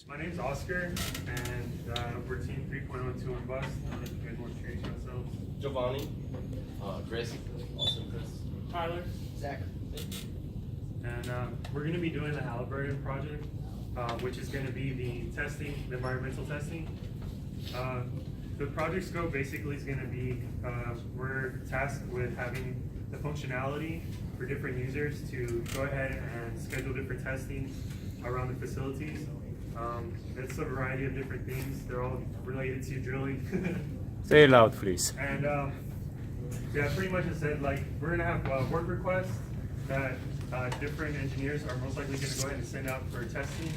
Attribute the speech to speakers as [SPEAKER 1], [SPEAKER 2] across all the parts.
[SPEAKER 1] My name's Oscar, and we're Team 3.12 on bus. I don't know if you guys want to introduce yourselves.
[SPEAKER 2] Giovanni, Chris, also Chris,
[SPEAKER 3] Tyler.
[SPEAKER 2] Zach.
[SPEAKER 1] And we're going to be doing the Halliburton project, which is going to be the testing, the environmental testing. The project scope basically is going to be, we're tasked with having the functionality for different users to go ahead and schedule different testing around the facilities. It's a variety of different things. They're all related to drilling.
[SPEAKER 4] Say it loud, please.
[SPEAKER 1] And yeah, pretty much it said, like, we're gonna have work requests that different engineers are most likely gonna go ahead and send out for testing.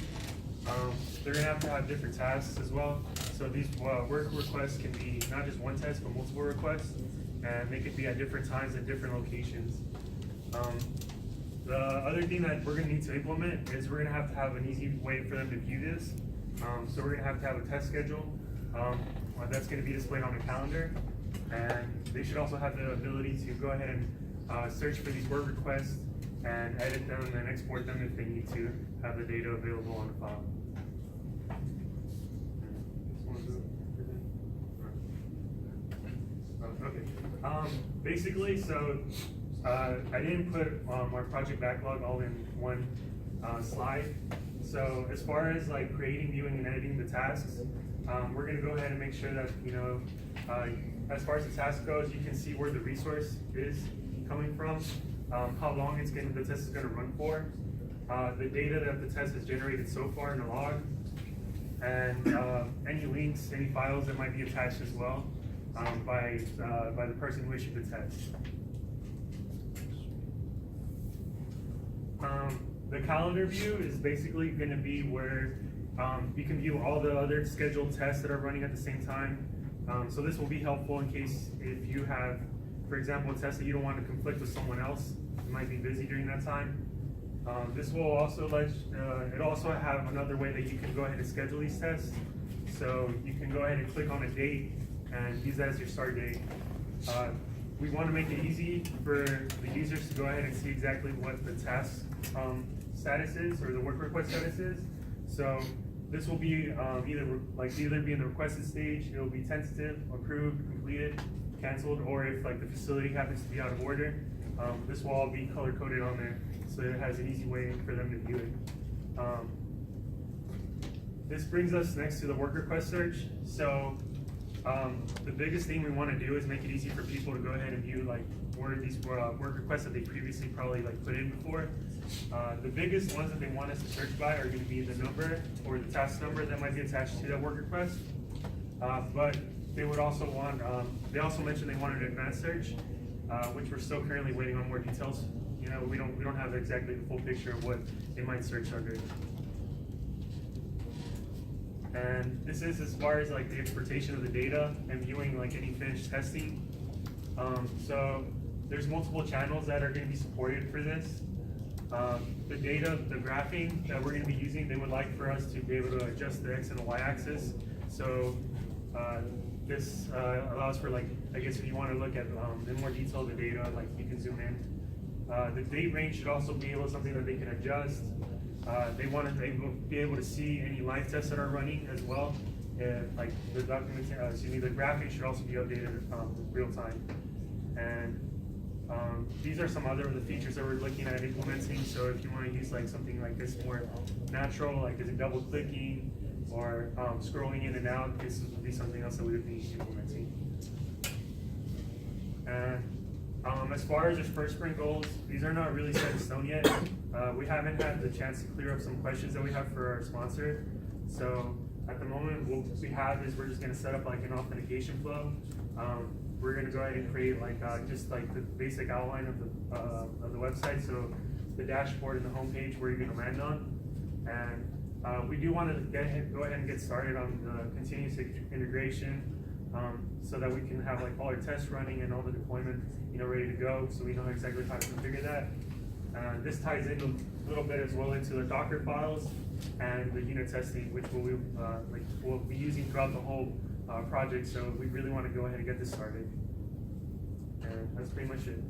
[SPEAKER 1] They're gonna have to have different tasks as well. So these work requests can be not just one test, but multiple requests, and they could be at different times at different locations. The other thing that we're going to need to implement is we're going to have an easy way for them to view this. So we're going to have a test schedule that's going to be displayed on the calendar, and they should also have the ability to go ahead and search for these work requests and edit them and export them if they need to have the data available on the file. Okay. Basically, so I didn't put our project backlog all in one slide. So as far as like creating, viewing, and editing the tasks, we're going to go ahead and make sure that, you know, as far as the task goes, you can see where the resource is coming from, how long the test is going to run for, the data that the test has generated so far in the log, and any links, any files that might be attached as well by the person who issued the test. The calendar view is basically going to be where you can view all the other scheduled tests that are running at the same time. So this will be helpful in case if you have, for example, a test that you don't want to conflict with someone else, you might be busy during that time. This will also it'll also have another way that you can go ahead and schedule these tests. So you can go ahead and click on a date and use that as your start date. We want to make it easy for the users to go ahead and see exactly what the task status is, or the work request status is. So this will be either be in the requested stage, it will be tentative, approved, completed, canceled, or if like the facility happens to be out of order, this will all be color coded on there, so it has an easy way for them to view it. This brings us next to the work request search. So the biggest thing we want to do is make it easy for people to go ahead and view like where these work requests that they previously probably like put in before. The biggest ones that they want us to search by are going to be the number or the task number that might be attached to that work request. But they would also want, they also mentioned they wanted an advanced search, which we're still currently waiting on more details. You know, we don't have exactly the full picture of what they might search under. And this is as far as like the exportation of the data and viewing like any finished testing. So there's multiple channels that are going to be supported for this. The data, the graphing that we're going to be using, they would like for us to be able to adjust the X and the Y axis. So this allows for, like, I guess if you want to look at in more detail the data, like you can zoom in. The date range should also be something that they can adjust. They want to be able to see any live tests that are running as well. Like the the graphing should also be updated real time. And these are some other of the features that we're looking at implementing. So if you want to use like something like this more natural, like is it double clicking or scrolling in and out, this would be something else that we would be implementing. And as far as the first sprint goals, these are not really set in stone yet. We haven't had the chance to clear up some questions that we have for our sponsor. So at the moment, what we have is we're just going to set up like an authentication flow. We're going to go ahead and create like just like the basic outline of the website. So the dashboard and the homepage where you're going to land on. And we do want to go ahead and get started on the continuous integration. So that we can have like all our tests running and all the deployment, you know, ready to go, so we know exactly how to configure that. This ties in a little bit as well into the Docker files and the unit testing, which we'll be using throughout the whole project. So we really want to go ahead and get this started. And that's pretty much it.